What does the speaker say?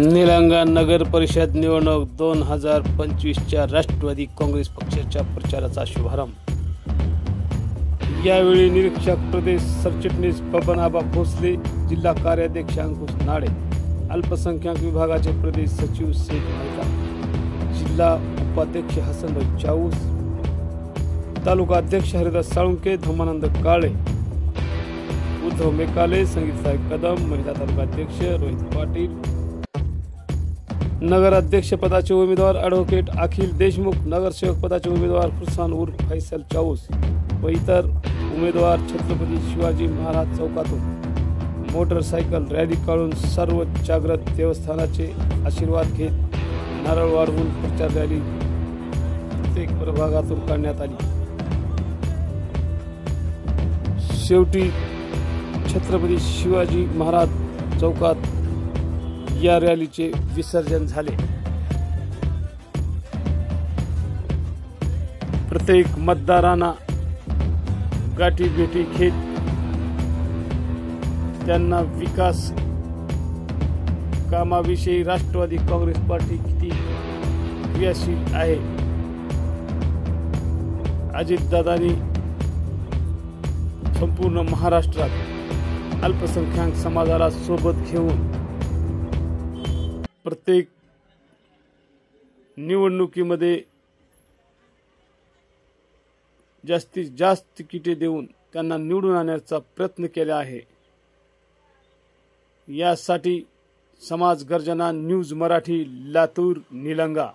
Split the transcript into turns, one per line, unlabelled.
निलंगा नगर परिषद निवडणूक 2025च्या राष्ट्रवादी काँग्रेस पक्षाच्या प्रचाराचा शुभारंभ। यावेळी निरीक्षक प्रदेश सरचिटणीस बबन आबा भोसले, जिल्हा कार्याध्यक्ष अंकुश नाडे, अल्पसंख्याक विभागाचे प्रदेश सचिव शेख मेहता, जिल्हा उपाध्यक्ष हसन चाऊस, तालुका अध्यक्ष हरिदास साळुंके, धर्मानंद काळे, उद्धव मेकाले, संगीत कदम, महिला तालुका अध्यक्ष रोहित पाटील, नगराध्यक्ष पदाचे उमेदवार ॲडव्होकेट अखिल देशमुख, नगरसेवक पदाचे उमेदवार फरसान उर्फ फैसल चाऊस व इतर उमेदवार छत्रपती शिवाजी महाराज चौकातून मोटरसायकल रॅली काढून सर्व जागृत देवस्थानाचे आशीर्वाद घेत नारळ वाढवून प्रचार रॅली प्रत्येक प्रभागातून काढण्यात आली। शेवटी छत्रपती शिवाजी महाराज चौकात या रॅलीचे विसर्जन झाले। प्रत्येक मतदारांना गाठी भेटी घेत त्यांना विकास कामाविषयी राष्ट्रवादी काँग्रेस पार्टी किती क्रियाशील आहे, अजितदादांनी संपूर्ण महाराष्ट्रात अल्पसंख्याक समाजाला सोबत घेऊन प्रत्येक निवडणुकीमध्ये जास्तीत जास्त तिकिटे देऊन त्यांना निवडून आणण्याचा प्रयत्न केला आहे। यासाठी समाज गर्जना न्यूज मराठी, लातूर, निलंगा।